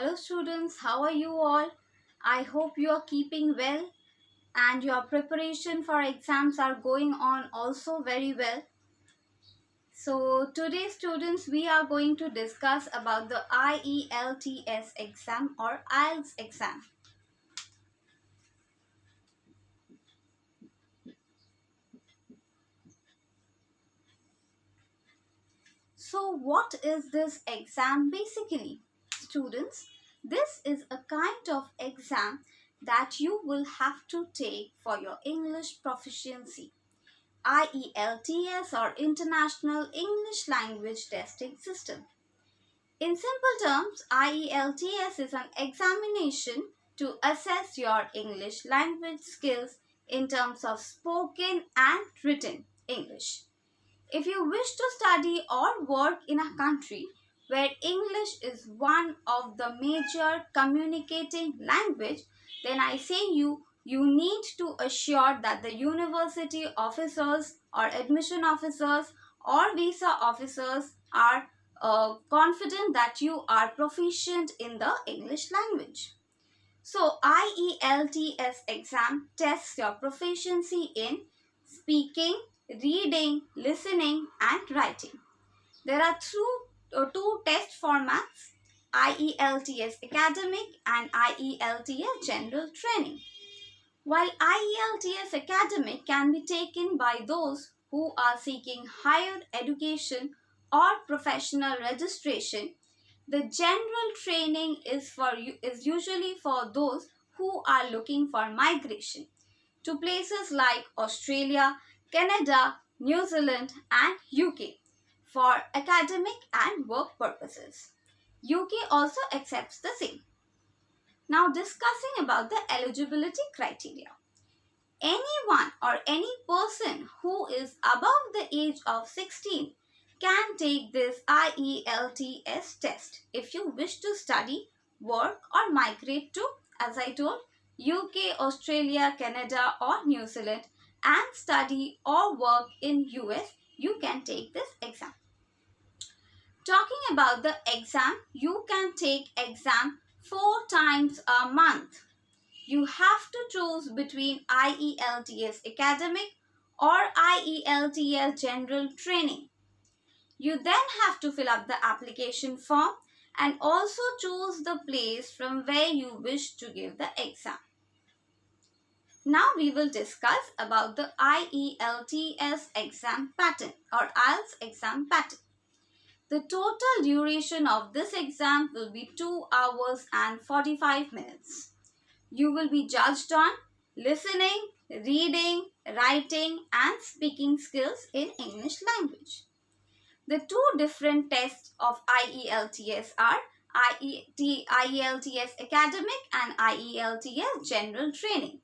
Hello students, how are you all? I hope you are keeping well and your preparation for exams are going on also very well. So today students we are going to discuss about the IELTS exam or IELTS exam. So what is this exam basically? Students, this is a kind of exam that you will have to take for your English proficiency. IELTS or International English Language Testing System. In simple terms, IELTS is an examination to assess your English language skills in terms of spoken and written English. If you wish to study or work in a country where English is one of the major communicating language, then I say you need to assure that the university officers or admission officers or visa officers are confident that you are proficient in the English language. So IELTS exam tests your proficiency in speaking, reading, listening and writing. There are two test formats, IELTS Academic and IELTS General Training. While IELTS Academic can be taken by those who are seeking higher education or professional registration, the general training is usually for those who are looking for migration to places like Australia, Canada, New Zealand and UK for academic and work purposes. UK also accepts the same. Now discussing about the eligibility criteria. Anyone or any person who is above the age of 16 can take this IELTS test if you wish to study, work or migrate to, as I told, UK, Australia, Canada or New Zealand and study or work in US, you can take this exam. Talking about the exam, you can take exam 4 times a month. You have to choose between IELTS Academic or IELTS General Training. You then have to fill up the application form and also choose the place from where you wish to give the exam. Now we will discuss about the IELTS exam pattern or IELTS exam pattern. The total duration of this exam will be 2 hours and 45 minutes. You will be judged on listening, reading, writing and speaking skills in English language. The two different tests of IELTS are IELTS Academic and IELTS General Training.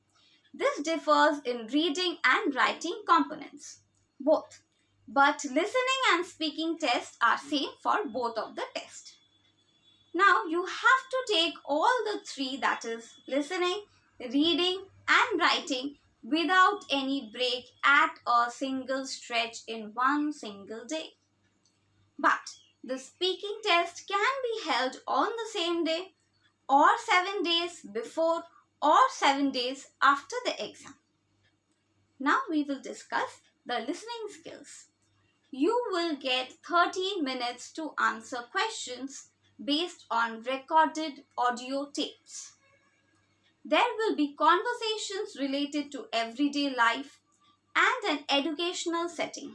This differs in reading and writing components, both. But listening and speaking tests are same for both of the tests. Now you have to take all the three, that is listening, reading and writing without any break at a single stretch in one single day. But the speaking test can be held on the same day or 7 days before or 7 days after the exam. Now we will discuss the listening skills. You will get 30 minutes to answer questions based on recorded audio tapes. There will be conversations related to everyday life and an educational setting.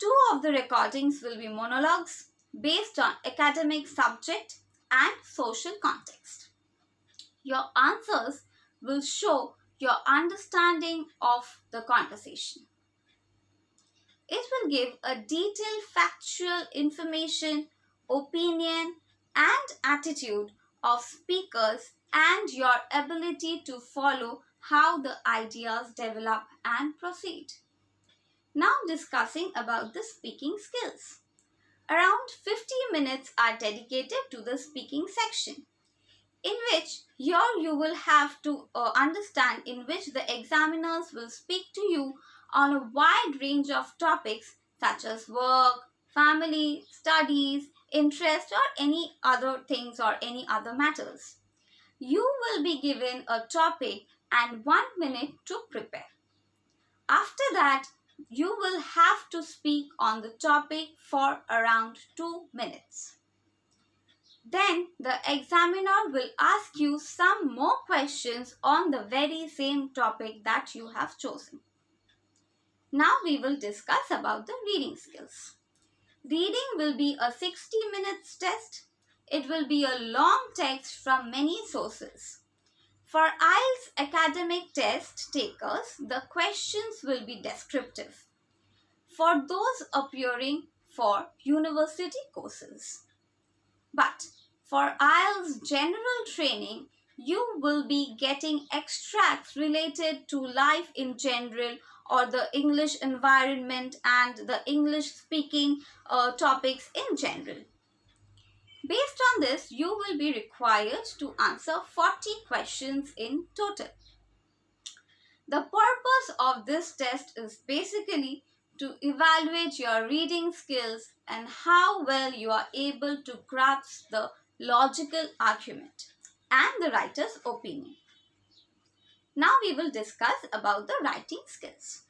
2 of the recordings will be monologues based on academic subject and social context. Your answers will show your understanding of the conversation. It will give a detailed factual information, opinion and attitude of speakers and your ability to follow how the ideas develop and proceed. Now discussing about the speaking skills. Around 50 minutes are dedicated to the speaking section, in which here you will have to understand in which the examiners will speak to you on a wide range of topics such as work, family, studies, interest, or any other things or any other matters. You will be given a topic and 1 minute to prepare. After that, you will have to speak on the topic for around 2 minutes. Then the examiner will ask you some more questions on the very same topic that you have chosen. Now we will discuss about the reading skills. Reading will be a 60 minutes test. It will be a long text from many sources. For IELTS academic test takers, the questions will be descriptive. For those appearing for university courses. But for IELTS general training, you will be getting extracts related to life in general or the English environment and the English speaking topics in general. Based on this, you will be required to answer 40 questions in total. The purpose of this test is basically to evaluate your reading skills and how well you are able to grasp the logical argument and the writer's opinion. Now we will discuss about the writing skills.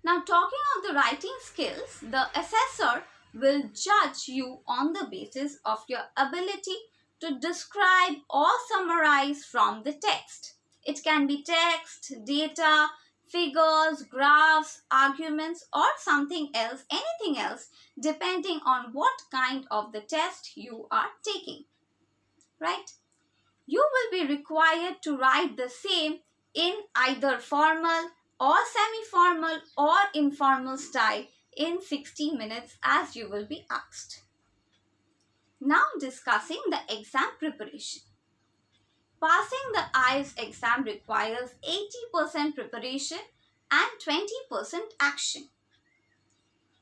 Now talking of the writing skills, the assessor will judge you on the basis of your ability to describe or summarize from the text. It can be text, data, figures, graphs, arguments, or something else, anything else, depending on what kind of the test you are taking. Right? You will be required to write the same in either formal or semi-formal or informal style in 60 minutes as you will be asked. Now discussing the exam preparation. Passing the IELTS exam requires 80% preparation and 20% action.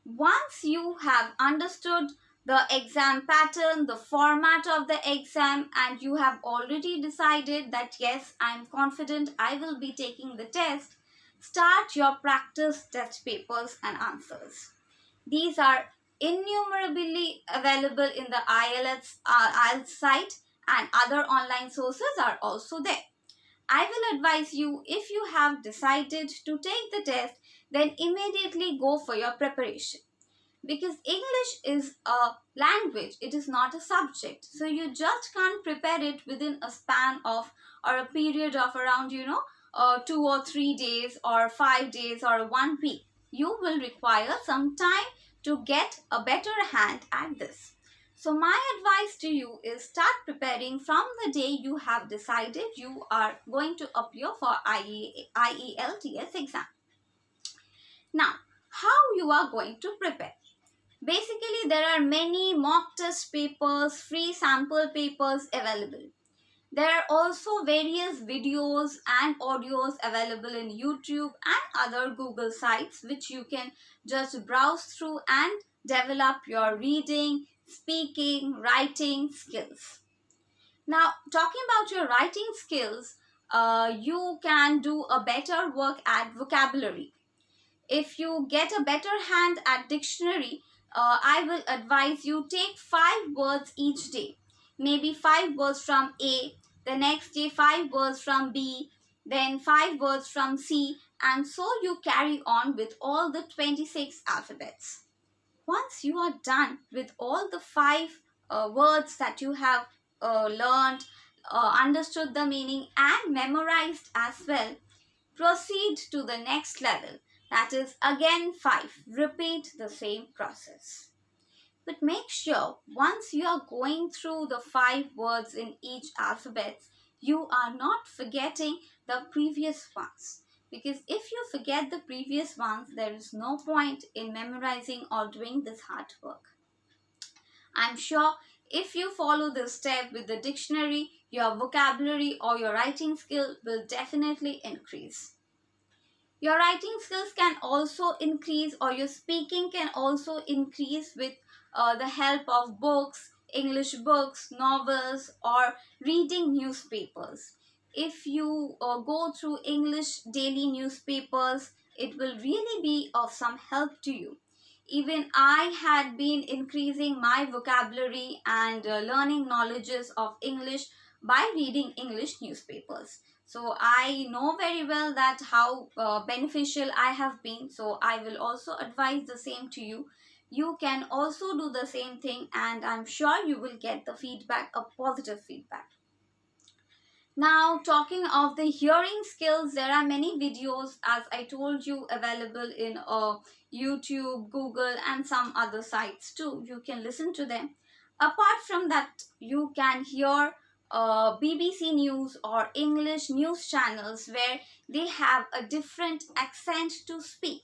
Once you have understood the exam pattern, the format of the exam, and you have already decided that yes, I am confident I will be taking the test, start your practice test papers and answers. These are innumerably available in the IELTS site, and other online sources are also there. I will advise you, if you have decided to take the test, then immediately go for your preparation. Because English is a language, it is not a subject. So you just can't prepare it within a span of or a period of around 2 or 3 days or 5 days or 1 week. You will require some time to get a better hand at this. So my advice to you is start preparing from the day you have decided you are going to appear for IELTS exam. Now, how you are going to prepare? Basically, there are many mock test papers, free sample papers available. There are also various videos and audios available in YouTube and other Google sites which you can just browse through and develop your reading, speaking, writing skills. Now, talking about your writing skills, you can do a better work at vocabulary. If you get a better hand at dictionary, I will advise you take 5 words each day. Maybe 5 words from A, the next day 5 words from B, then 5 words from C, and so you carry on with all the 26 alphabets. Once you are done with all the 5 words that you have learned, understood the meaning and memorized as well, proceed to the next level. That is again 5. Repeat the same process. But make sure once you are going through the 5 words in each alphabet, you are not forgetting the previous ones. Because if you forget the previous ones, there is no point in memorizing or doing this hard work. I'm sure if you follow this step with the dictionary, your vocabulary or your writing skill will definitely increase. Your writing skills can also increase, or your speaking can also increase with the help of books, English books, novels, or reading newspapers. If you go through English daily newspapers, it will really be of some help to you. even I had been increasing my vocabulary and learning knowledges of English by reading English newspapers. So I know very well that how beneficial I have been. So I will also advise the same to you. You can also do the same thing, and I'm sure you will get the feedback, a positive feedback. Now, talking of the hearing skills, there are many videos, as I told you, available in YouTube, Google, and some other sites too. You can listen to them. Apart from that, you can hear BBC News or English news channels where they have a different accent to speak.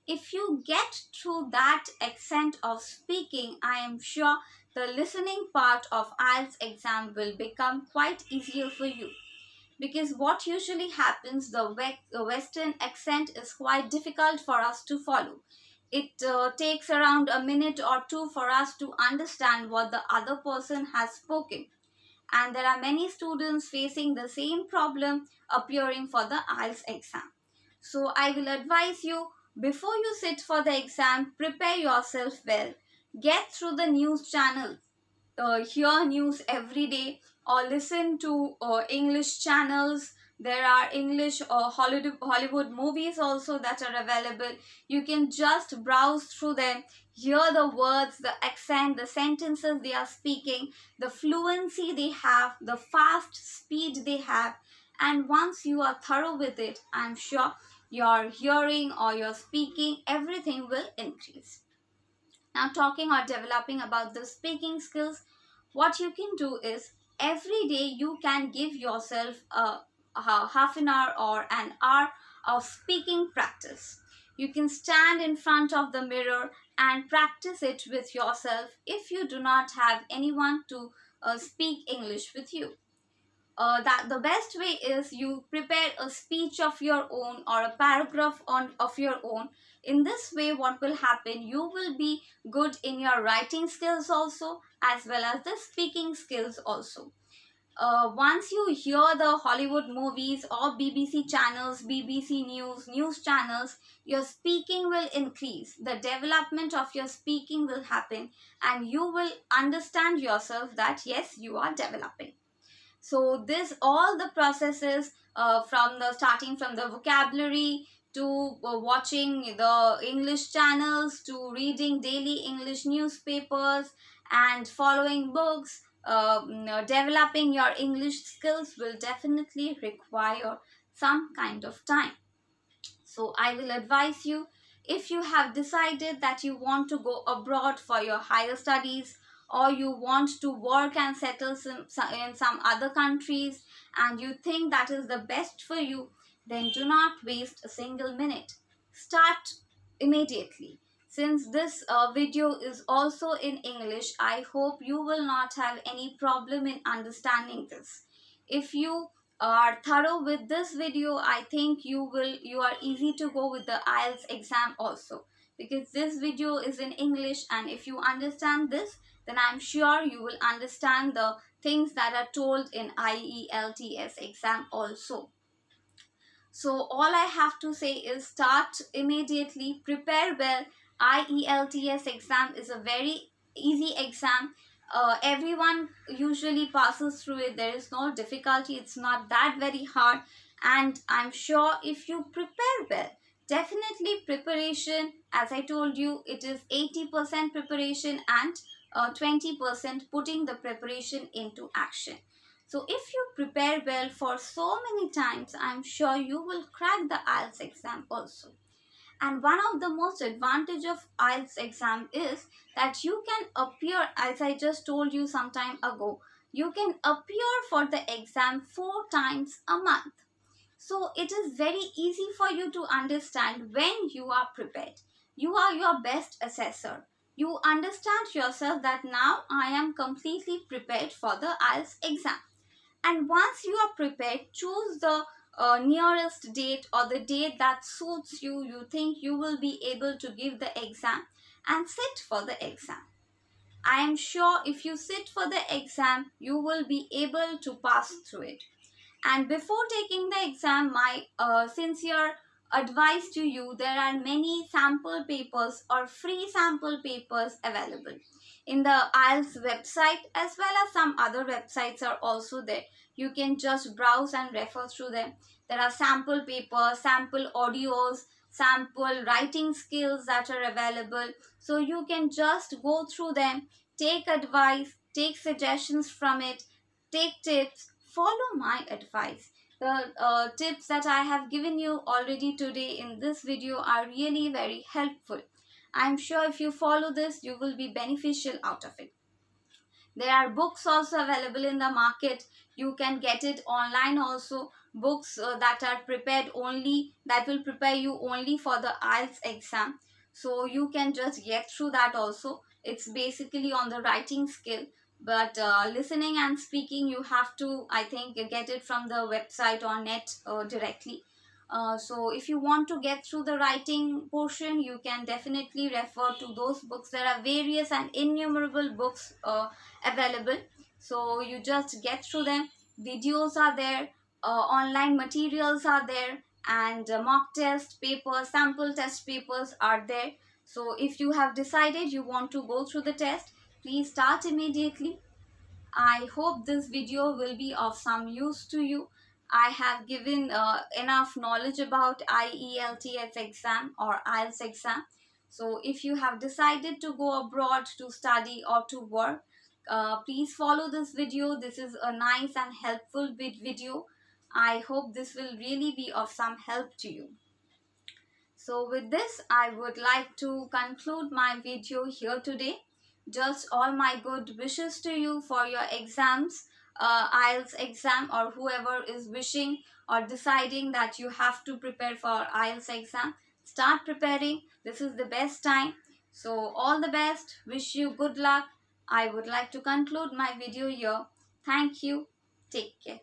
If you get through that accent of speaking, I am sure the listening part of IELTS exam will become quite easier for you. Because what usually happens, the Western accent is quite difficult for us to follow. It takes around a minute or two for us to understand what the other person has spoken. And there are many students facing the same problem appearing for the IELTS exam. So I will advise you, before you sit for the exam, prepare yourself well. Get through the news channel, hear news every day, or listen to English channels. There are English Hollywood movies also that are available. You can just browse through them, hear the words, the accent, the sentences they are speaking, the fluency they have, the fast speed they have. And once you are thorough with it, I'm sure your hearing or your speaking, everything will increase. Now, talking or developing about the speaking skills, what you can do is every day you can give yourself a half an hour or an hour of speaking practice. You can stand in front of the mirror and practice it with yourself if you do not have anyone to speak English with you. That the best way is you prepare a speech of your own or a paragraph of your own. In this way, what will happen, you will be good in your writing skills also, as well as the speaking skills also. Once you hear the Hollywood movies or BBC channels, BBC news channels, your speaking will increase. The development of your speaking will happen, and you will understand yourself that yes, you are developing. So this all the processes, from the starting from the vocabulary to watching the English channels to reading daily English newspapers and following books, developing your English skills will definitely require some kind of time. So I will advise you, if you have decided that you want to go abroad for your higher studies, or you want to work and settle in some other countries, and you think that is the best for you, then do not waste a single minute. Start immediately. Since this video is also in English, I hope you will not have any problem in understanding this. If you are thorough with this video, I think you are easy to go with the IELTS exam also, because this video is in English, and if you understand this, then I'm sure you will understand the things that are told in IELTS exam also. So all I have to say is start immediately, prepare well. IELTS exam is a very easy exam. Everyone usually passes through it. There is no difficulty. It's not that very hard. And I'm sure if you prepare well, definitely preparation, as I told you, it is 80% preparation and 20% putting the preparation into action. So if you prepare well for so many times, I'm sure you will crack the IELTS exam also. And one of the most advantage of IELTS exam is that you can appear, as I just told you some time ago, you can appear for the exam 4 times a month. So it is very easy for you to understand when you are prepared. You are your best assessor. You understand yourself that now I am completely prepared for the IELTS exam. And once you are prepared, choose the nearest date or the date that suits you, you think you will be able to give the exam, and sit for the exam. I am sure if you sit for the exam, you will be able to pass through it. And before taking the exam, my sincere advice to you, there are many sample papers or free sample papers available in the IELTS website, as well as some other websites are also there. You can just browse and refer through them. There are sample papers, sample audios, sample writing skills that are available. So you can just go through them, take advice, take suggestions from it, take tips, follow my advice. The tips that I have given you already today in this video are really very helpful. I'm sure if you follow this, you will be beneficial out of it. There are books also available in the market. You can get it online also. Books that are prepared only, that will prepare you only for the IELTS exam. So you can just get through that also. It's basically on the writing skill. But listening and speaking, you have to, I think, get it from the website or net directly. So if you want to get through the writing portion, you can definitely refer to those books. There are various and innumerable books available. So you just get through them. Videos are there, online materials are there, and mock test papers, sample test papers are there. So if you have decided you want to go through the test, please start immediately. I hope this video will be of some use to you. I have given enough knowledge about IELTS exam or IELTS exam. So if you have decided to go abroad to study or to work, please follow this video. This is a nice and helpful video. I hope this will really be of some help to you. So with this, I would like to conclude my video here today. Just all my good wishes to you for your exams, IELTS exam, or whoever is wishing or deciding that you have to prepare for IELTS exam. Start preparing. This is the best time. So all the best. Wish you good luck. I would like to conclude my video here. Thank you. Take care.